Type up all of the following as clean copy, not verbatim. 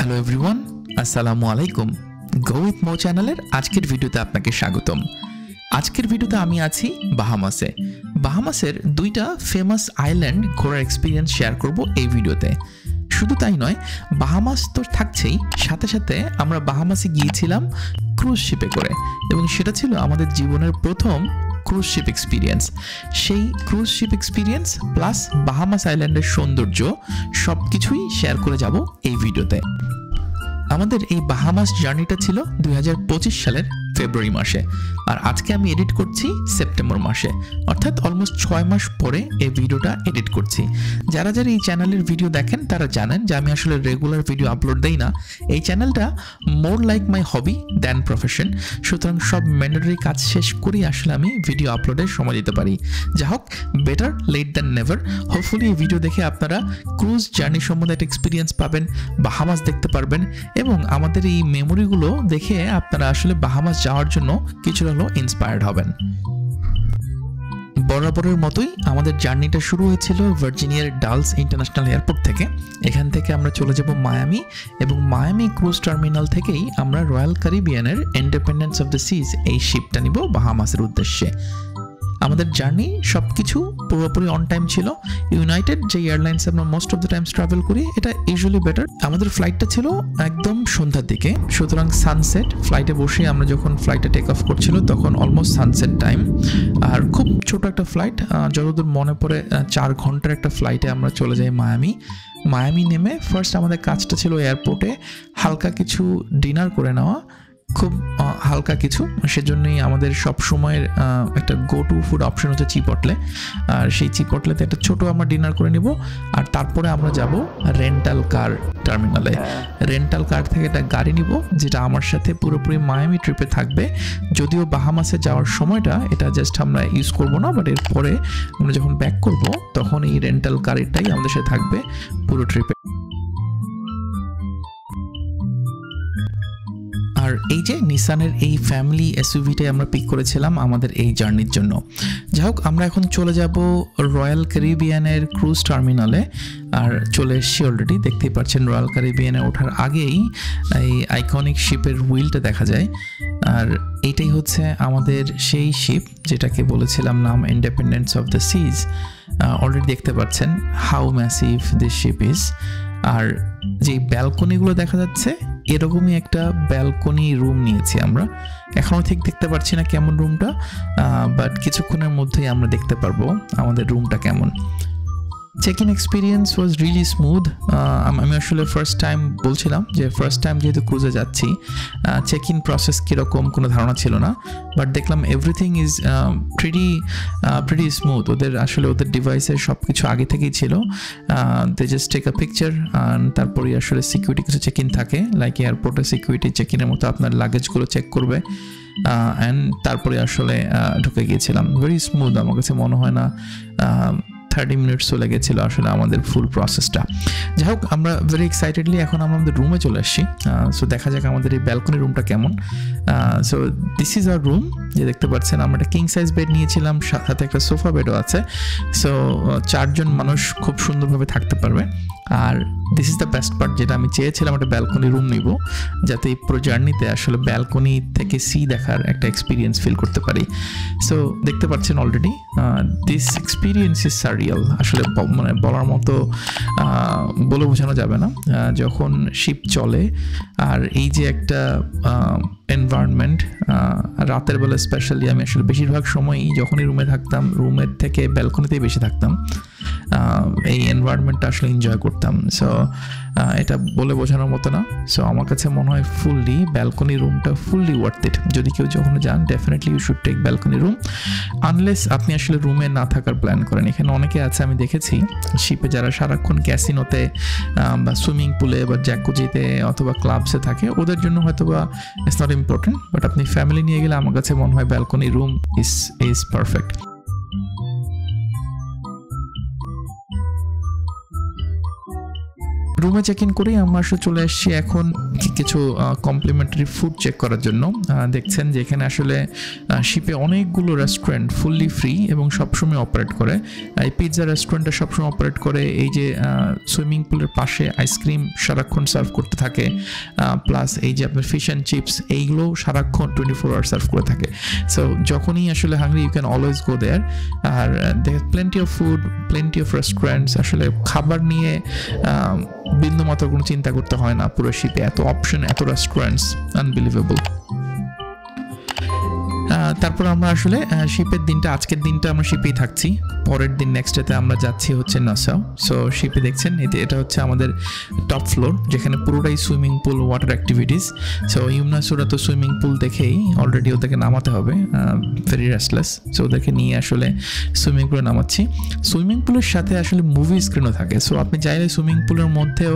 Hello everyone, আসসালামু আলাইকুম। Go with মো চ্যানেলের আজকের ভিডিওতে আপনাকে স্বাগতম। আজকের ভিডিওতে আমি আছি বাহামাসে। বাহামাসের দুইটা ফেমাস আইল্যান্ড ঘোরার এক্সপিরিয়েন্স শেয়ার করব এই ভিডিওতে। শুধু তাই নয়, বাহামাস তো থাকছেই, সাথে সাথে আমরা বাহামাসে গিয়েছিলাম ক্রুজ শিপে করে, এবং সেটা ছিল আমাদের জীবনের প্রথম ক্রুজ শিপ এক্সপিরিয়েন্স। সেই cruise ship experience plus Bahamas আইল্যান্ডের সৌন্দর্য সব কিছুই শেয়ার করে যাব এই ভিডিওতে। আমাদের এই বাহামাস জার্নিটা ছিল 2025 সালের ফেব্রুয়ারি মাসে, আর আজকে আমি এডিট করছি সেপ্টেম্বর মাসে, অর্থাৎ অলমোস্ট 6 মাস পরে এই ভিডিওটা এডিট করছি। যারা যারা এই চ্যানেলের ভিডিও দেখেন তারা জানেন যে আমি আসলে রেগুলার ভিডিও আপলোড দেই না। এই চ্যানেলটা more like my hobby than profession, সুতরাং সব ম্যান্ডেটরি কাজ শেষ করেই আসলে আমি ভিডিও আপলোডের সময় দিতে পারি। যা হোক, better late than never. Hopefully এই ভিডিও দেখে আপনারা ক্রুজ জার্নি সম্বন্ধে একটা এক্সপিরিয়েন্স পাবেন, বাহামাস দেখতে পারবেন, এবং আমাদের এই মেমোরিগুলো দেখে আপনারা আসলে বাহামাস যাওয়ার জন্য কিছুটা হলেও ইন্সপায়ার্ড হবেন। বরাবরের মতোই আমাদের জার্নিটা শুরু হয়েছিল ভার্জিনিয়ার ডালস ইন্টারন্যাশনাল এয়ারপোর্ট থেকে। এখান থেকে আমরা চলে যাব মায়ামি, এবং মায়ামি ক্রুজ টার্মিনাল থেকেই আমরা রয়্যাল ক্যারিবিয়ানের ইন্ডিপেন্ডেন্স অফ দ্য সিজ এই শিপটা নিব বাহামাসের উদ্দেশ্যে। আমাদের জার্নি সব কিছু পুরোপুরি অন টাইম ছিল। ইউনাইটেড যে এয়ারলাইন্স আমরা most of the Times travel করি, এটা ইউজুয়ালি বেটার। আমাদের ফ্লাইটটা ছিল একদম সন্ধ্যার দিকে, সুতরাং সানসেট ফ্লাইটে বসে আমরা যখন ফ্লাইটটা টেক অফ করছিল তখন অলমোস্ট সানসেট টাইম। আর খুব ছোট একটা ফ্লাইট, যতদূর মনে পড়ে 4 ঘন্টার একটা ফ্লাইটে আমরা চলে যাই মায়ামি নেমে ফার্স্ট আমাদের কাজটা ছিল এয়ারপোর্টে হালকা কিছু ডিনার করে নেওয়া, খুব হালকা কিছু। সেজন্যই আমাদের সব সময়ের একটা গো টু ফুড অপশন হচ্ছে চিপটলে, আর সেই চিপটলেতে একটা ছোট আমরা ডিনার করে নিব, আর তারপরে আমরা যাব রেন্টাল কার টার্মিনালে। রেন্টাল কার থেকে একটা গাড়ি নিব যেটা আমার সাথে পুরোপুরি মায়ামি ট্রিপে থাকবে। যদিও বাহামাসে যাওয়ার সময়টা এটা জাস্ট আমরা ইউজ করব না, বাট এরপরে আমরা যখন ব্যাক করব তখন এই রেন্টাল গাড়িটাই আমাদের সাথে থাকবে পুরো ট্রিপে। আর এই যে নিসানের এই ফ্যামিলি এসইউভিটাই আমরা পিক করেছিলাম আমাদের এই জার্নির জন্য। যাই হোক, আমরা এখন চলে যাব রয়্যাল ক্যারিবিয়ানের ক্রুজ টার্মিনালে, আর চলে এসেছি অলরেডি। দেখতেই পাচ্ছেন রয়্যাল ক্যারিবিয়ানে ওঠার আগেই এই আইকনিক শিপের হুইলটা দেখা যায়, আর এইটাই হচ্ছে আমাদের সেই শিপ যেটাকে বলেছিলাম নাম Independence of the Seas. Already দেখতে পাচ্ছেন how massive this ship is. আর যে ব্যালকনিগুলো দেখা যাচ্ছে, এরকমই একটা ব্যালকনি রুম নিয়েছি আমরা। এখনও ঠিক দেখতে পাচ্ছি না কেমন রুমটা, বাট কিছুক্ষণের মধ্যেই আমরা দেখতে পারবো আমাদের রুমটা কেমন। Check in experience was really smooth. আমি আসলে ফার্স্ট টাইম বলছিলাম যে ফার্স্ট টাইম যেহেতু ক্রুজে যাচ্ছি, চেক ইন প্রসেস কীরকম কোনো ধারণা ছিল না, বাট দেখলাম এভরিথিং ইজ প্রিটি স্মুথ। ওদের ডিভাইসের সব কিছু আগে থেকেই ছিল। They just take a picture, তারপরে আসলে সিকিউরিটি কিছু চেক ইন থাকে, লাইক এয়ারপোর্টে সিকিউরিটি চেক ইনের মতো আপনার লাগেজগুলো চেক করবে, অ্যান্ড তারপরে আসলে ঢুকে গিয়েছিলাম। ভেরি স্মুথ, আমার কাছে মনে হয় না 30 মিনিটসও লেগেছিল আসলে আমাদের ফুল প্রসেসটা। যাই হোক, আমরা ভেরি এক্সাইটেডলি এখন আমরা আমাদের রুমে চলে আসছি। সো দেখা যাক আমাদের এই ব্যালকনি রুমটা কেমন। So this is our room. যে দেখতে পাচ্ছেন আমরা একটা কিং সাইজ বেড নিয়েছিলাম, সাথে একটা সোফা বেডও আছে। সো 4 জন মানুষ খুব সুন্দরভাবে থাকতে পারবে। আর this is the best part, যেটা আমি চেয়েছিলাম একটা ব্যালকনি রুম নিব, যাতে এই পুরো জার্নিতে আসলে ব্যালকনি থেকে সি দেখার একটা এক্সপিরিয়েন্স ফিল করতে পারি। সো দেখতে পাচ্ছেন অলরেডি দিস এক্সপিরিয়েন্স ইজ সারিয়াল। আসলে মানে বলার মতো বলে বোঝানো যাবে না। যখন শিপ চলে আর এই যে একটা এনভায়রনমেন্ট, রাতের বেলা স্পেশালি আমি আসলে বেশিরভাগ সময়ই যখনই রুমে থাকতাম, রুমের থেকে ব্যালকনিতেই বেশি থাকতাম, এই এনভায়রনমেন্টটা আসলে এনজয় করতাম। সো এটা বলে বোঝানোর মতো না। সো আমার কাছে মনে হয় ফুললি ব্যালকনি রুমটা ফুললি ওয়ার্থ ইট। যদি কেউ যখন যান, definitely you should take balcony room, unless আপনি আসলে রুমে না থাকার প্ল্যান করেন। এখানে অনেকে আছে, আমি দেখেছি শিপে যারা সারাক্ষণ ক্যাসিনোতে বা সুইমিং পুলে বা জ্যাকুজিতে অথবা ক্লাবসে থাকে, ওদের জন্য হয়তো বা ইটস নট ইম্পর্টেন্ট, বাট আপনি ফ্যামিলি নিয়ে গেলে আমার কাছে মনে হয় ব্যালকনি রুম ইজ পারফেক্ট। রুমে চেক ইন করেই আমরা আসলে চলে এসেছি এখন কিছু কমপ্লিমেন্টারি ফুড চেক করার জন্য। দেখছেন যে এখানে আসলে শিপে অনেকগুলো রেস্টুরেন্ট ফুললি ফ্রি এবং সবসময় অপারেট করে। এই পিৎজা রেস্টুরেন্টটা সবসময় অপারেট করে, এই যে সুইমিং পুলের পাশে আইসক্রিম সারাক্ষণ সার্ভ করতে থাকে, প্লাস এই যে আপনার ফিশ অ্যান্ড চিপস এইগুলো সারাক্ষণ 24 আওয়ার সার্ভ করে থাকে। সো যখনই আসলে hungry you can always go there. আর plenty of food, plenty of restaurants, আসলে খাবার নিয়ে বিন্দু মাত্র কোনো চিন্তা করতে হয় না। পুরো শিপে এত অপশন, এত রেস্টুরেন্টস, আনবিলিভেবল। তারপর আমরা আসলে শিপের দিনটা, আজকের দিনটা আমরা শিপেই থাকছি। পরের দিন নেক্সট ডেতে আমরা যাচ্ছি হচ্ছে নাসাউ। সো শিপে দেখছেন এটা হচ্ছে আমাদের টপ ফ্লোর, যেখানে পুরোটাই swimming pool, water activities. So Yumna Sura তো সুইমিং পুল দেখেই অলরেডি ওদেরকে নামাতে হবে, ভেরি রেস্টলেস। সো ওদেরকে নিয়ে আসলে সুইমিং পুলে নামাচ্ছি। সুইমিং পুলের সাথে আসলে মুভি স্ক্রিনও থাকে। সো আপনি চাইলে সুইমিং পুলের মধ্যেও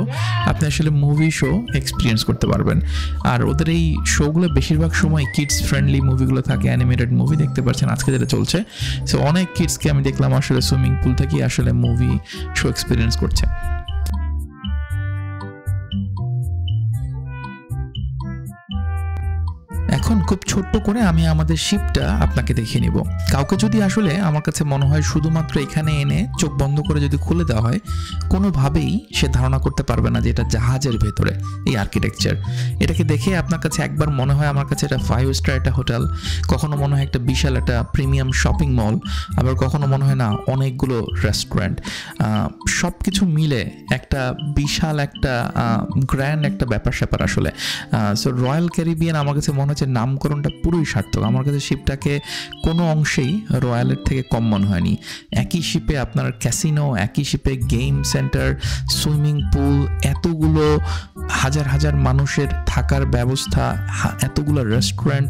আপনি আসলে মুভি শো এক্সপিরিয়েন্স করতে পারবেন। আর ওদের এই শোগুলো বেশিরভাগ সময় কিডস ফ্রেন্ডলি মুভিগুলো থাকে, অ্যানিমেটেড মুভি দেখতে পাচ্ছেন আজকে যেটা চলছে। সো অনেক কিডসকে আমি দেখলাম আসলে সুইমিং পুল থেকেই আসলে মুভি শো এক্সপিরিয়েন্স করছে। এখন খুব ছোট্ট করে আমি আমাদের শিপটা আপনাকে দেখিয়ে নিব। কাউকে যদি আসলে আমার কাছে মনে হয় শুধুমাত্র এখানে এনে চোখ বন্ধ করে যদি খুলে দেওয়া হয়, কোনোভাবেই সে ধারণা করতে পারবে না যে এটা জাহাজের ভেতরে এই আর্কিটেকচার। এটাকে দেখে আপনার কাছে একবার মনে হয় আমার কাছে এটা 5 স্টার একটা হোটেল, কখনো মনে হয় একটা বিশাল একটা প্রিমিয়াম শপিং মল, আবার কখনো মনে হয় না অনেকগুলো রেস্টুরেন্ট, সব কিছু মিলে একটা বিশাল একটা গ্র্যান্ড একটা ব্যাপার স্যাপার আসলে। সো রয়্যাল ক্যারিবিয়ান আমার কাছে মনে হচ্ছে নামকরণটা পুরোই সার্থক। আমার কাছে শিপটাকে কোনো অংশেই রয়্যালের থেকে কম মনে হয়নি। একই শিপে আপনার ক্যাসিনো, একই শিপে গেম সেন্টার, সুইমিং পুল, এতগুলো হাজার হাজার মানুষের থাকার ব্যবস্থা, এতগুলো রেস্টুরেন্ট,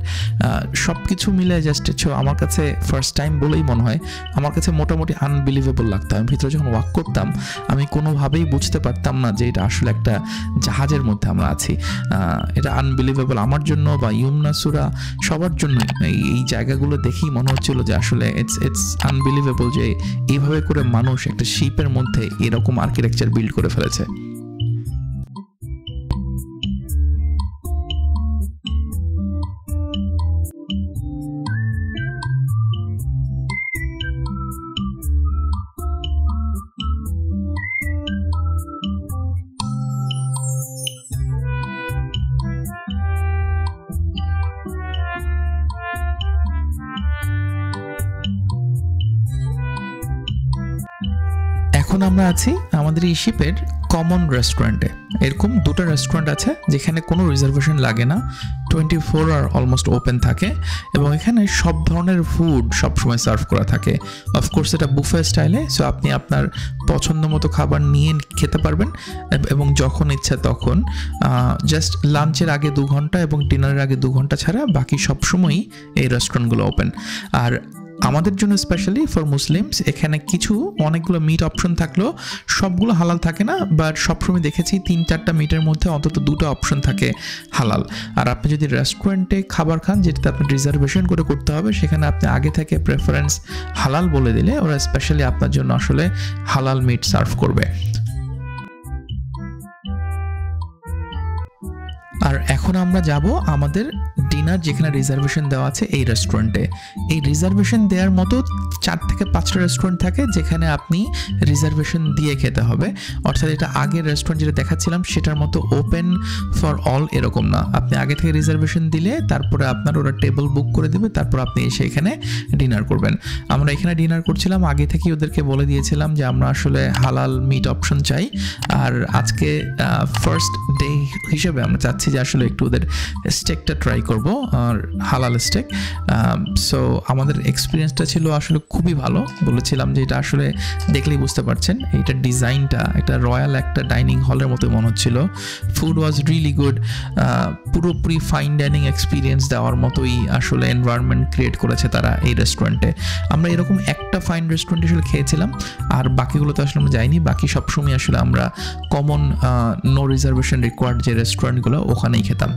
সব কিছু মিলে জাস্ট আমার কাছে ফার্স্ট টাইম বলেই মনে হয় আমার কাছে মোটামুটি আনবিলিভেবল লাগতো। আমি ভিতরে যখন ওয়াক করতাম আমি কোনোভাবেই বুঝতে পারতাম না যে এটা আসলে একটা জাহাজের মধ্যে আমরা আছি। এটা আনবিলিভেবল আমার জন্য বা ইউমনা সুরা সবার জন্য। এই জায়গাগুলো দেখেই মনে হচ্ছিল যে আসলে ইটস আনবিলিভেবল যে এইভাবে করে মানুষ একটা শিপের মধ্যে এরকম আর্কিটেকচার বিল্ড করে ফেলেছে। এখন আমরা আছি আমাদের এই শিপের কমন রেস্টুরেন্টে। এরকম দুটো রেস্টুরেন্ট আছে যেখানে কোনো রিজার্ভেশন লাগে না, 24 আওয়ার অলমোস্ট ওপেন থাকে এবং এখানে সব ধরনের ফুড সবসময় সার্ভ করা থাকে। অফকোর্স এটা বুফে স্টাইলে। সো আপনি আপনার পছন্দ মতো খাবার নিয়ে খেতে পারবেন এবং যখন ইচ্ছা তখন। জাস্ট লাঞ্চের আগে 2 ঘন্টা এবং ডিনারের আগে 2 ঘন্টা ছাড়া বাকি সব সময়ই এই রেস্টুরেন্টগুলো ওপেন। আর আমাদের জন্য স্পেশালি ফর মুসলিমস এখানে অনেকগুলো মিট অপশন থাকলেও সবগুলো হালাল থাকে না, বাট সবসময় দেখেছি 3-4টা মিটের মধ্যে অন্তত 2টা অপশন থাকে হালাল। আর আপনি যদি রেস্টুরেন্টে খাবার খান যেটাতে আপনি রিজার্ভেশন করে করতে হবে, সেখানে আপনি আগে থেকে প্রেফারেন্স হালাল বলে দিলে ওরা স্পেশালি আপনার জন্য আসলে হালাল মিট সার্ভ করবে। আর এখন আমরা যাব আমাদের ডিনার যেখানে রিজার্ভেশন দেওয়া আছে এই রেস্টুরেন্টে। এই রিজার্ভেশন দেওয়ার মতো 4 থেকে 5টা রেস্টুরেন্ট থাকে যেখানে আপনি রিজার্ভেশন দিয়ে খেতে হবে। অর্থাৎ এটা আগের রেস্টুরেন্ট যেটা দেখাচ্ছিলাম সেটার মতো ওপেন ফর অল এরকম না। আপনি আগে থেকে রিজার্ভেশন দিলে তারপরে আপনার ওরা টেবিল বুক করে দেবে, তারপর আপনি এসে এখানে ডিনার করবেন। আমরা এখানে ডিনার করছিলাম, আগে থেকেই ওদেরকে বলে দিয়েছিলাম যে আমরা আসলে হালাল মিট অপশন চাই। আর আজকে ফার্স্ট ডে হিসেবে আমরা চাচ্ছি যে আসলে একটু ওদের স্টেকটা ট্রাই করব, আর হালাল স্টেক। সো আমাদের এক্সপিরিয়েন্সটা ছিল আসলে খুবই ভালো। বলেছিলাম যে এটা আসলে দেখলেই বুঝতে পারছেন এইটার ডিজাইনটা একটা রয়্যাল একটা ডাইনিং হলের মতো মনে হচ্ছিল। ফুড ওয়াজ রিয়েলি গুড, পুরোপুরি ফাইন ডাইনিং এক্সপিরিয়েন্স দেওয়ার মতোই আসলে এনভায়রনমেন্ট ক্রিয়েট করেছে তারা এই রেস্টুরেন্টে। আমরা এরকম একটা ফাইন রেস্টুরেন্টে আসলে খেয়েছিলাম, আর বাকিগুলোতে আসলে আমরা যাইনি। বাকি সবসময় আসলে আমরা কমন নো রিজার্ভেশন রিকোয়ার্ড যে রেস্টুরেন্টগুলো ওখানেই খেতাম।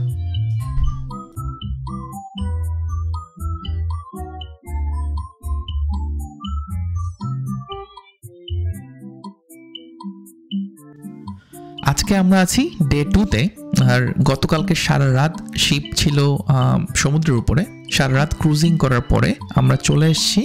আজকে আমরা আছি ডে 2-তে। আর গতকালকে সারা রাত শিপ ছিল সমুদ্রের উপরে। সারা রাত ক্রুজিং করার পরে আমরা চলে এসেছি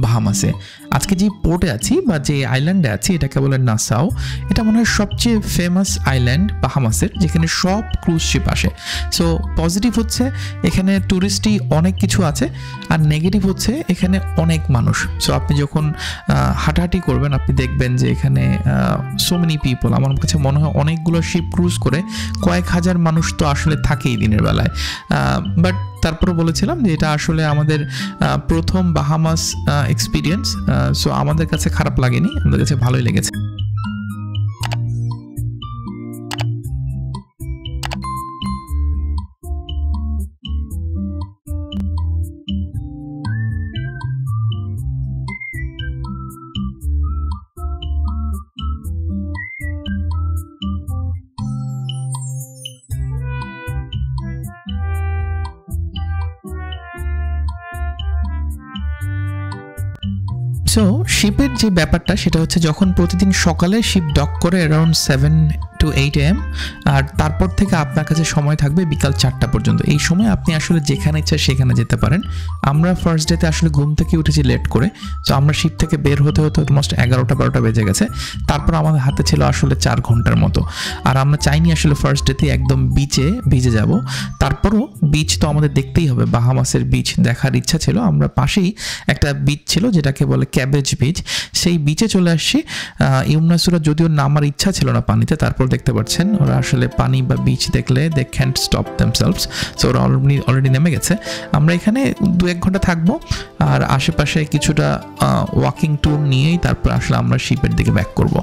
বাহামাসে। আজকে যে পোর্টে আছি বা যে আইল্যান্ডে আছি এটাকে বলে নাসাও। এটা মনে হয় সবচেয়ে ফেমাস আইল্যান্ড বাহামাসের, যেখানে সব ক্রুজ শিপ আসে। সো পজিটিভ হচ্ছে এখানে ট্যুরিস্টই অনেক কিছু আছে, আর নেগেটিভ হচ্ছে এখানে অনেক মানুষ। সো আপনি যখন হাঁটাহাঁটি করবেন আপনি দেখবেন যে এখানে সো মেনি পিপল। আমার কাছে মনে হয় অনেকগুলো শিপ ক্রুজ করে কয়েক হাজার মানুষ তো আসলে থাকেই দিনের বেলায়। বাট তারপরে বলেছিলাম যে এটা আসলে আমাদের প্রথম বাহামাস এক্সপিরিয়েন্স। সো আমাদের কাছে খারাপ লাগেনি, আমাদের কাছে ভালোই লেগেছে। সো শিপের যে ব্যাপারটা সেটা হচ্ছে যখন প্রতিদিন সকালে শিপ ডক করে অ্যারাউন্ড 7 to 8 AM, আর তারপর থেকে আপনার কাছে সময় থাকবে বিকাল 4টা পর্যন্ত। এই সময় আপনি আসলে যেখানে ইচ্ছা সেখানে যেতে পারেন। আমরা ফার্স্ট ডেতে আসলে ঘুম থেকে উঠেছি লেট করে, সো আমরা শিপ থেকে বের হতে হতে অলমোস্ট 11টা-12টা বেজে গেছে। তারপর আমাদের হাতে ছিল আসলে 4 ঘন্টার মতো। আর আমরা চাইনি আসলে ফার্স্ট ডেতে একদম বিচে ভিজে যাব। তারপরও বিচ তো আমাদের দেখতেই হবে, বাহামাসের বিচ দেখার ইচ্ছা ছিল। আমরা পাশেই একটা বিচ ছিল যেটাকে বলে ক্যাবেজ বিচ, সেই বিচে চলে আসছি। ইউমনাসুরা যদিও নামার ইচ্ছা ছিল না পানিতে, তারপর দেখতে পাচ্ছেন ওরা আসলে পানি বা বিচ দেখলে দে ক্যান্ট স্টপ দেমসেলভস। সো ওরা অলরেডি নেমে গেছে। আমরা এখানে 2-1 ঘন্টা থাকবো, আর আশেপাশে কিছুটা ওয়াকিং ট্যুর নিয়েই তারপর আসলে আমরা শিপের দিকে ব্যাক করবো।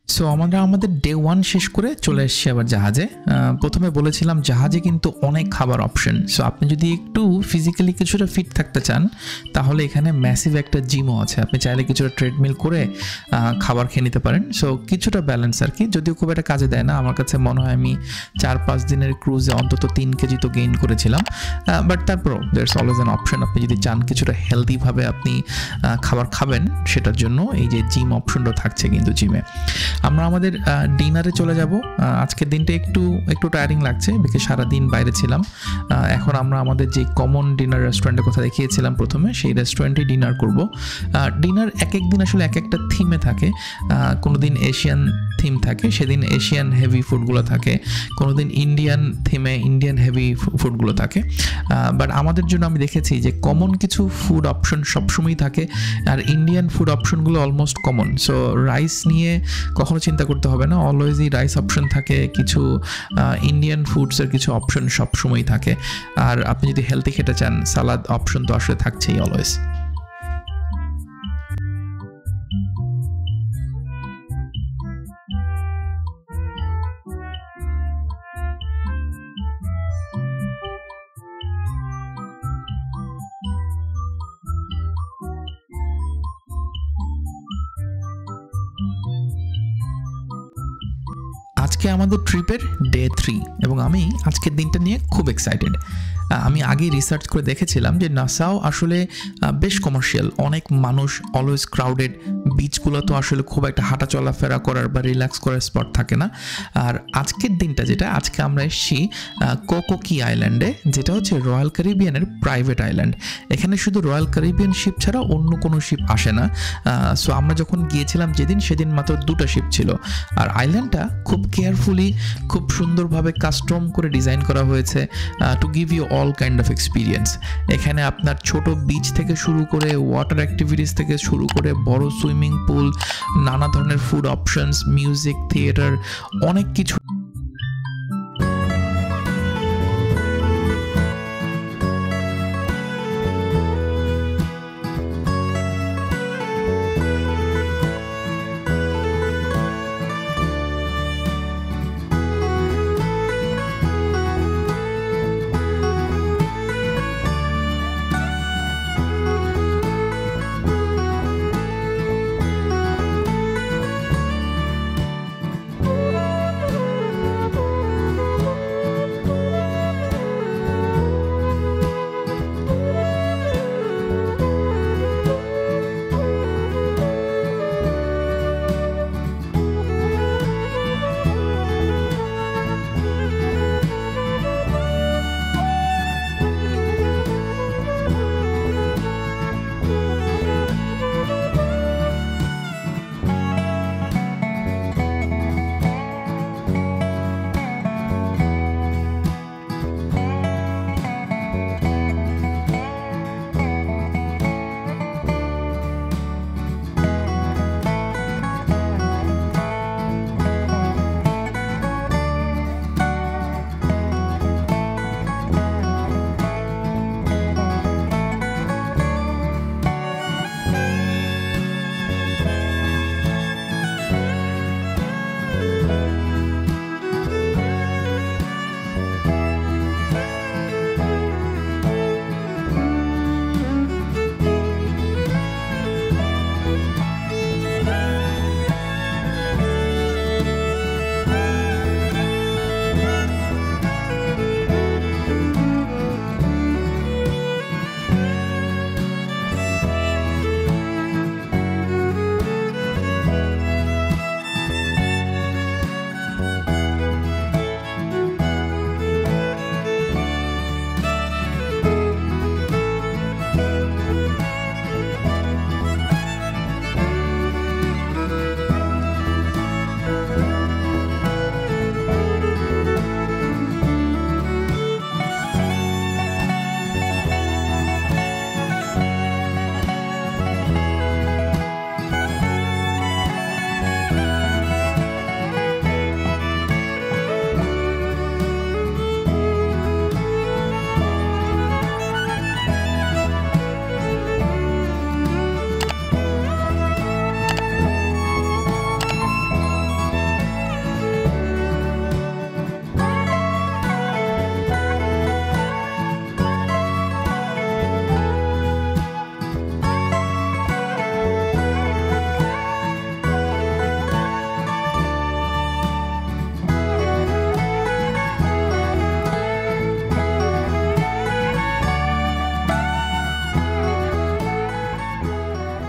সো আমরা আমাদের ডে 1 শেষ করে চলে এসেছি আবার জাহাজে। প্রথমে বলেছিলাম জাহাজে কিন্তু অনেক খাবার অপশন। সো আপনি যদি একটু ফিজিক্যালি কিছুটা ফিট থাকতে চান তাহলে এখানে ম্যাসিভ একটা জিমও আছে। আপনি চাইলে কিছুটা ট্রেডমিল করে খাবার খেয়ে নিতে পারেন। সো কিছুটা ব্যালেন্স আর কি, যদিও খুব একটা কাজে দেয় না। আমার কাছে মনে হয় আমি 4-5 দিনের ক্রুজে অন্তত 3 কেজি তো গেইন করেছিলাম। বাট তারপরও দেয়ারস অলওয়েজ অ্যান অপশন। আপনি যদি চান কিছুটা হেলদিভাবে আপনি খাবার খাবেন, সেটার জন্য এই যে জিম অপশনটা থাকছে কিন্তু জিমে। আমরা আমাদের ডিনারে চলে যাব। আজকের দিনটা একটু টায়ারিং লাগছে, বিকেল সারাদিন বাইরে ছিলাম। এখন আমরা আমাদের যে কমন ডিনার রেস্টুরেন্টের কথা দেখিয়েছিলাম প্রথমে, সেই রেস্টুরেন্টে ডিনার করব। ডিনার এক একটা আসলে এক একটা থিমে থাকে। কোনো দিন এশিয়ান থিম থাকে, সেদিন এশিয়ান হেভি ফুডগুলো থাকে। কোনো দিন ইন্ডিয়ান থিমে ইন্ডিয়ান হেভি ফুডগুলো থাকে। বাট আমাদের জন্য আমি দেখেছি যে কমন কিছু ফুড অপশন সবসময়ই থাকে, আর ইন্ডিয়ান ফুড অপশনগুলো অলমোস্ট কমন। সো রাইস নিয়ে কখনো চিন্তা করতে হবে না, অলওয়েজই রাইস অপশন থাকে। কিছু ইন্ডিয়ান ফুডসের কিছু অপশন সবসময়ই থাকে। আর আপনি যদি হেলদি খেতে চান, সালাদ অপশন তো আসলে থাকছেই অলওয়েজ। আজকে আমাদের ট্রিপের ডে 3 এবং আমি আজকের দিনটা নিয়ে খুব এক্সাইটেড। আমি আগে রিসার্চ করে দেখেছিলাম যে নাসাও আসলে বেশ কমার্শিয়াল, অনেক মানুষ, অলওয়েজ ক্রাউডেড। বিচগুলো তো আসলে খুব একটা হাঁটা চলাফেরা করার বা রিল্যাক্স করার স্পট থাকে না। আর আজকের দিনটা যেটা, আজকে আমরা এসেছি কোকোকি আইল্যান্ডে, যেটা হচ্ছে রয়্যাল ক্যারিবিয়ানের প্রাইভেট আইল্যান্ড। এখানে শুধু রয়্যাল ক্যারিবিয়ান শিপ ছাড়া অন্য কোনো শিপ আসে না। সো আমরা যখন গিয়েছিলাম সেদিন মাত্র 2টা শিপ ছিল। আর আইল্যান্ডটা খুব কেয়ারফুলি, খুব সুন্দরভাবে কাস্টম করে ডিজাইন করা হয়েছে to give you all kind of experience. এখানে আপনার ছোট বিচ থেকে শুরু করে ওয়াটার অ্যাক্টিভিটিস থেকে শুরু করে বড় সুইমিং পুল, নানা ধরনের ফুড অপশনস, মিউজিক, থিয়েটার, অনেক কিছু।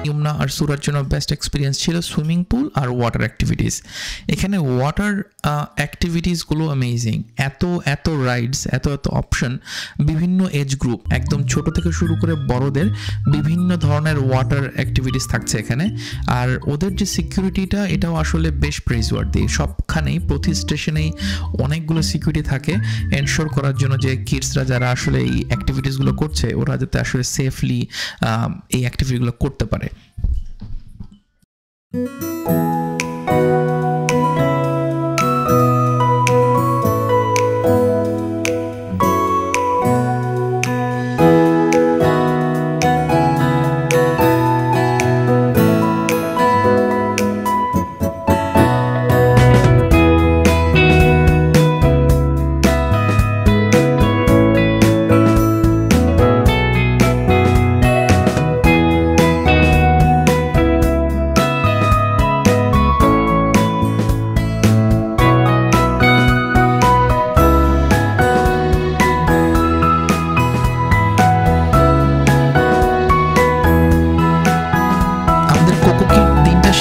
ইমনা আর সুরার জন্য বেস্ট এক্সপিরিয়েন্স ছিল সুইমিং পুল আর ওয়াটার অ্যাক্টিভিটিস। এখানে ওয়াটার অ্যাক্টিভিটিসগুলো অ্যামেজিং, এত রাইডস, এত অপশন, বিভিন্ন এজ গ্রুপ, একদম ছোট থেকে শুরু করে বড়দের বিভিন্ন ধরনের ওয়াটার অ্যাক্টিভিটিস থাকছে এখানে। আর ওদের যে সিকিউরিটিটা, এটাও আসলে বেশ প্রেইজওয়ার্দি। সবখানেই প্রতি স্টেশনেই অনেকগুলো সিকিউরিটি থাকে এনশোর করার জন্য যে কিডসরা যারা আসলে এই অ্যাক্টিভিটিসগুলো করছে ওরা যাতে আসলে সেফলি এই অ্যাক্টিভিটিগুলো করতে পারে।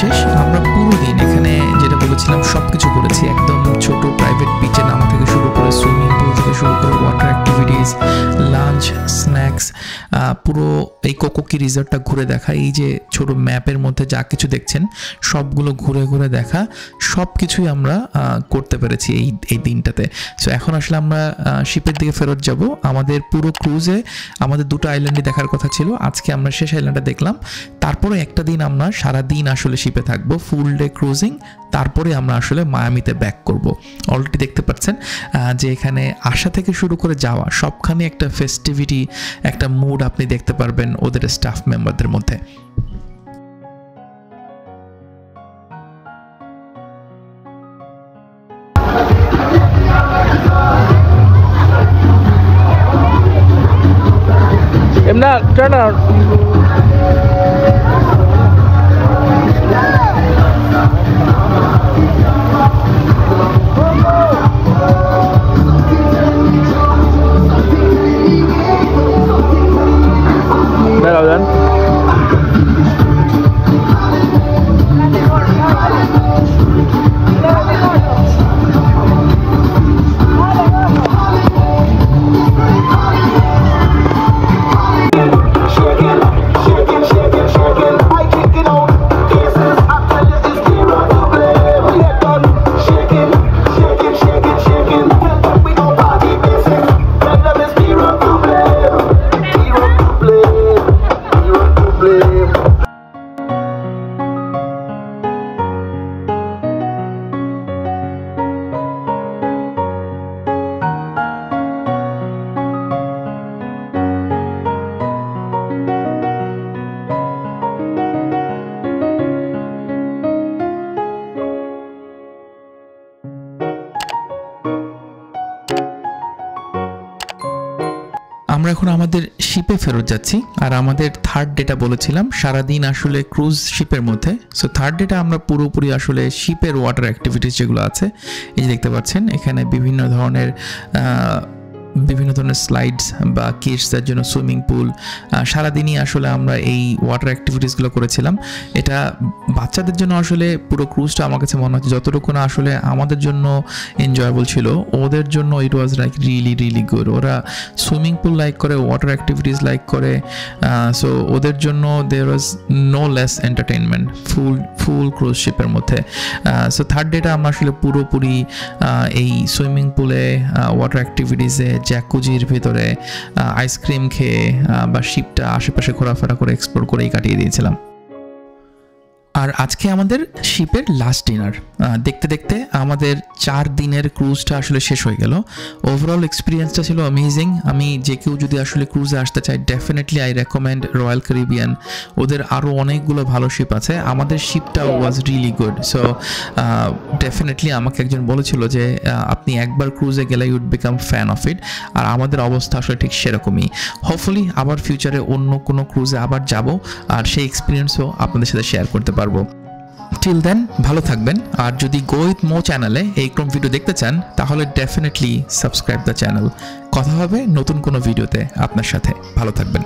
শেষ, আমরা পুরো দিন এখানে যেটা বলেছিলাম সবকিছু করেছি। একদম ছোট প্রাইভেট বিচে নামা থেকে শুরু করে সুইমিং পুল থেকে শুরু করে ওয়াটার অ্যাক্টিভিটিস, লাঞ্চ, স্ন্যাক্স, পুরো এই কোকোকি রিসর্টটা ঘুরে দেখা, এই যে ছোট ম্যাপের মধ্যে যা কিছু দেখছেন সবগুলো ঘুরে ঘুরে দেখা, সব কিছুই আমরা করতে পেরেছি এই দিনটাতে। সো এখন আসলে আমরা শিপের দিকে ফেরত যাব। আমাদের পুরো ক্রুজে আমাদের দুটো আইল্যান্ডই দেখার কথা ছিল, আজকে আমরা শেষ আইল্যান্ডটা দেখলাম। তারপরে একটা দিন আমরা সারা দিন আসলে শিপে থাকবো, ফুল ডে ক্রুজিং, তারপরে আমরা আসলে মায়ামিতে ব্যাক করব। অলরেডি দেখতে পাচ্ছেন যে এখানে আসা থেকে শুরু করে যাওয়া সবখানে একটা ফেস্টিভিটি, একটা মুড আপনি দেখতে পারবেন ওদের স্টাফ মেম্বারদের মধ্যে। Emna, turn around. Better then. আমরা এখন আমাদের শিপে ফেরত যাচ্ছি, আর আমাদের থার্ড ডেটা বলেছিলাম সারাদিন আসলে ক্রুজ শিপের মধ্যে। সো থার্ড ডেটা আমরা পুরোপুরি আসলে শিপের ওয়াটার অ্যাক্টিভিটিস যেগুলো আছে, এই যে দেখতে পাচ্ছেন এখানে বিভিন্ন ধরনের স্লাইডস বা কিডসদের জন্য সুইমিং পুল, সারাদিনই আসলে আমরা এই ওয়াটার অ্যাক্টিভিটিসগুলো করেছিলাম। এটা বাচ্চাদের জন্য আসলে পুরো ক্রুজটা আমার কাছে মনে হচ্ছে যতটুকু না আসলে আমাদের জন্য এনজয়েবল ছিল, ওদের জন্য it was like really good. ওরা সুইমিং পুল লাইক করে, ওয়াটার অ্যাক্টিভিটিস লাইক করে, সো ওদের জন্য there was no less entertainment full cruise শিপের মধ্যে। সো থার্ড ডেটা আমরা আসলে পুরোপুরি এই সুইমিং পুলে, ওয়াটার অ্যাক্টিভিটিসে, জ্যাকুজির ভিতরে আইসক্রিম খেয়ে বা শিপটা আশেপাশে ঘোরাফেরা করে এক্সপ্লোর করেই কাটিয়ে দিয়েছিলাম। আর আজকে আমাদের শিপের লাস্ট ডিনার। দেখতে দেখতে আমাদের 4 দিনের ক্রুজটা আসলে শেষ হয়ে গেল। ওভারঅল এক্সপিরিয়েন্সটা ছিল অ্যামেজিং। আমি যে কেউ যদি আসলে ক্রুজে আসতে চাই, definitely I recommend Royal Caribbean. ওদের আরও অনেকগুলো ভালো শিপ আছে, আমাদের শিপটা was really good. So definitely আমাকে একজন বলেছিল যে আপনি একবার ক্রুজে গেলে you'd become fan of it, আর আমাদের অবস্থা আসলে ঠিক সেরকমই। হোপফুলি আবার ফিউচারে অন্য কোনো ক্রুজে আবার যাব, আর সেই এক্সপিরিয়েন্সও আপনাদের সাথে শেয়ার করতে পারবো। টিল দেন ভালো থাকবেন, আর যদি গো উইথ মো চ্যানেলে এইরকম ভিডিও দেখতে চান তাহলে ডেফিনেটলি সাবস্ক্রাইব দ্য চ্যানেল। কথা হবে নতুন কোনো ভিডিওতে আপনার সাথে। ভালো থাকবেন।